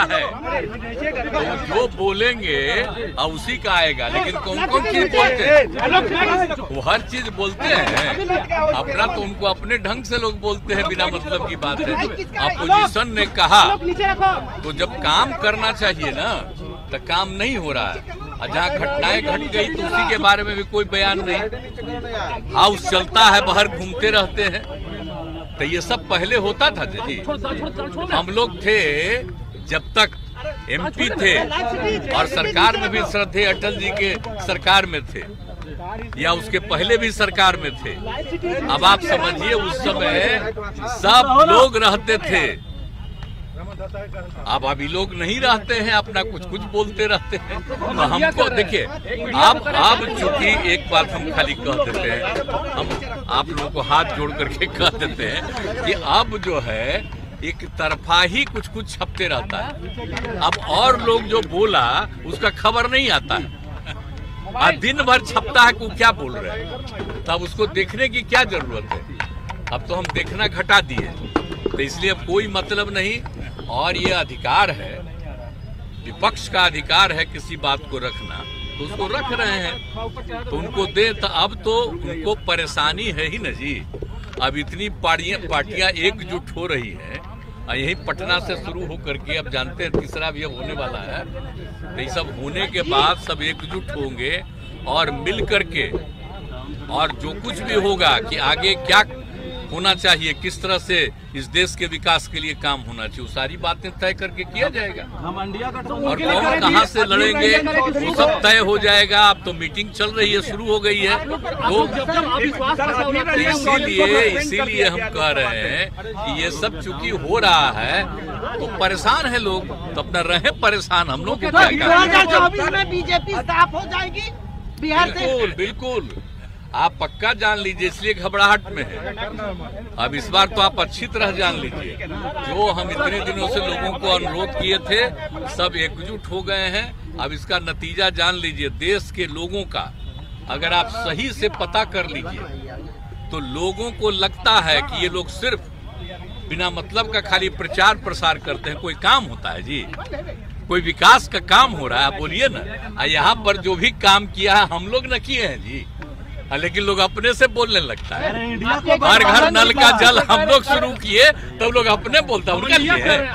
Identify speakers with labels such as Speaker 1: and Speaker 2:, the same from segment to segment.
Speaker 1: है। जो बोलेंगे और उसी का आएगा, लेकिन कौन कौन चीज बोलते हैं? वो हर चीज बोलते हैं अपना, तो उनको अपने ढंग से लोग बोलते हैं, बिना मतलब की बात है। अपोजिशन ने कहा तो जब काम करना चाहिए ना, तो काम नहीं हो रहा है। और जहाँ घटनाएं घट गई तो उसी के बारे में भी कोई बयान नहीं। हाउस चलता है, बाहर घूमते रहते हैं। तो ये सब पहले होता था जी। हम लोग थे जब तक एमपी थे और सरकार में भी थे, अटल जी के सरकार में थे या उसके पहले भी सरकार में थे। अब आप समझिए उस समय सब लोग रहते थे। अब अभी लोग नहीं रहते हैं, अपना कुछ कुछ बोलते रहते हैं। तो हमको देखिए, अब चूंकि एक बात हम खाली कह देते हैं, हम आप लोगों को हाथ जोड़ करके कह देते हैं कि अब जो है एक तरफा ही कुछ कुछ छपते रहता है। अब और लोग जो बोला उसका खबर नहीं आता है, और दिन भर छपता है कि वो क्या बोल रहे हैं। तब उसको देखने की क्या जरूरत है? अब तो हम देखना घटा दिए, तो इसलिए अब कोई मतलब नहीं। और ये अधिकार है, विपक्ष का अधिकार है किसी बात को रखना, तो उसको रख रहे हैं, तो उनको दे। तो अब तो उनको परेशानी है ही न जी। अब इतनी पार्टियां एकजुट हो रही हैं, और यही पटना से शुरू होकर के अब जानते हैं तीसरा भी अब होने वाला है। तो ये सब होने के बाद सब एकजुट होंगे और मिल करके, और जो कुछ भी होगा कि आगे क्या होना चाहिए, किस तरह से इस देश के विकास के लिए काम होना चाहिए, वो सारी बातें तय करके किया जाएगा। और कौन कहाँ से लड़ेंगे वो सब तय हो जाएगा। अब तो मीटिंग चल रही है, शुरू हो गई है। तो इसीलिए हम कह रहे हैं कि ये सब चूंकि हो रहा है तो परेशान है लोग, तो अपना रहे परेशान। हम लोग
Speaker 2: 2024 में बीजेपी साफ हो जाएगी बिहार से।
Speaker 1: बिल्कुल बिल्कुल, आप पक्का जान लीजिए, इसलिए घबराहट में है। अब इस बार तो आप अच्छी तरह जान लीजिए, जो हम इतने दिनों से लोगों को अनुरोध किए थे सब एकजुट हो गए हैं। अब इसका नतीजा जान लीजिए। देश के लोगों का अगर आप सही से पता कर लीजिए तो लोगों को लगता है कि ये लोग सिर्फ बिना मतलब का खाली प्रचार प्रसार करते हैं। कोई काम होता है जी? कोई विकास का काम हो रहा है? बोलिए ना। यहाँ पर जो भी काम किया है हम लोग न किए हैं जी, लेकिन लोग अपने से बोलने लगता है। हर घर नल का जल हम लोग शुरू किए, तब लोग अपने बोलता उनका किए हैं।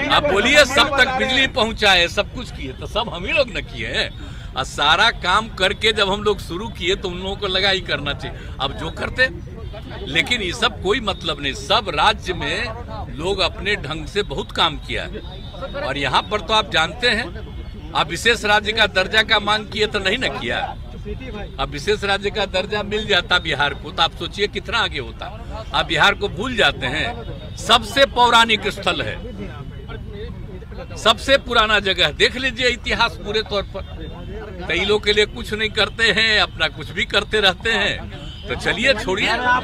Speaker 1: आप बोलिए सब तक बिजली पहुंचाए, सब कुछ किए, तो सब हम ही लोग न किए हैं। और सारा काम करके जब हम लोग शुरू किए तो उन लोगों को लगा ही करना चाहिए। अब जो करते, लेकिन ये सब कोई मतलब नहीं। सब राज्य में लोग अपने ढंग से बहुत काम किया है। और यहाँ पर तो आप जानते हैं, आप विशेष राज्य का दर्जा का मांग किए तो नहीं न किया। अब विशेष राज्य का दर्जा मिल जाता बिहार को, तो आप सोचिए कितना आगे होता। आप बिहार को भूल जाते हैं। सबसे पौराणिक स्थल है, सबसे पुराना जगह, देख लीजिए इतिहास पूरे तौर पर। कई लोग के लिए कुछ नहीं करते हैं, अपना कुछ भी करते रहते हैं। तो चलिए छोड़िए। अब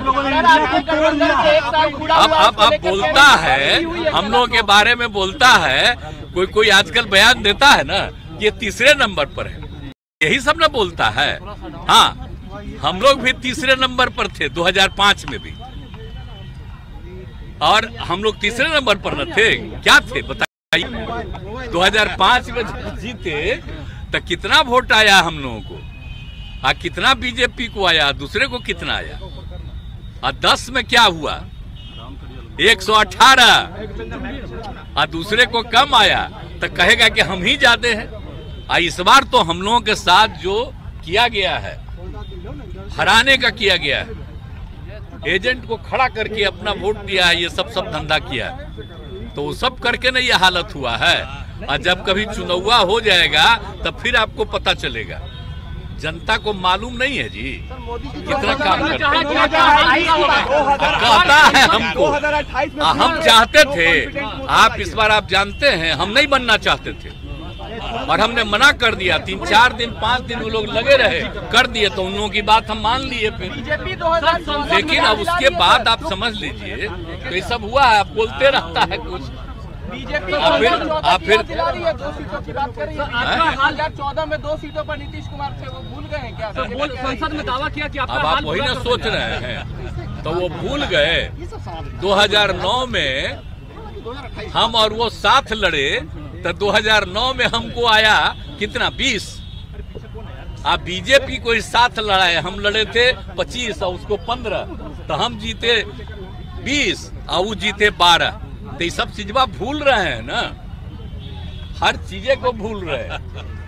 Speaker 1: बोलता है, हम लोगों के बारे में बोलता है, कोई आजकल बयान देता है ना, ये तीसरे नंबर पर है, यही सब ना बोलता है। हाँ, हम लोग भी तीसरे नंबर पर थे 2005 में भी, और हम लोग तीसरे नंबर पर न थे, क्या थे बताइए। 2005 में जीते तो कितना वोट आया हम लोगों को, और कितना बीजेपी को आया, दूसरे को कितना आया। और 10 में क्या हुआ, 118, और दूसरे को कम आया, तो कहेगा कि हम ही ज्यादा हैं। इस बार तो हम लोगों के साथ जो किया गया है, हराने का किया गया है, एजेंट को खड़ा करके अपना वोट दिया है, ये सब धंधा किया है, तो वो सब करके ना ये हालत हुआ है। और जब कभी चुनाव हो जाएगा तब फिर आपको पता चलेगा। जनता को मालूम नहीं है जी कितना काम करता है हमको। हम चाहते थे, आप इस बार आप जानते हैं, हम नहीं बनना चाहते थे और हमने मना कर दिया। 3-4 दिन 5 दिन वो लोग लगे रहे, कर दिए, तो उन लोगों की बात हम मान लिए फिर। लेकिन अब उसके बाद आप समझ लीजिए तो ये सब हुआ है। बोलते रहता है कुछ बीजेपी, आप फिर 2 सीटों की बात कर रही है। 2014 में 2 सीटों पर नीतीश कुमार थे, वो भूल गए हैं क्या? संसद में दावा किया कि अब आप वही ना सोच रहे हैं, तो वो भूल गए। 2009 में हम और वो साथ लड़े, तो 2009 में हमको आया कितना 20। आप बीजेपी को इस साथ लड़ाए, हम लड़े थे 25 और उसको 15, तो हम जीते 20 और वो जीते 12। तो ये सब चीजवा भूल रहे हैं ना, हर चीजें को भूल रहे हैं।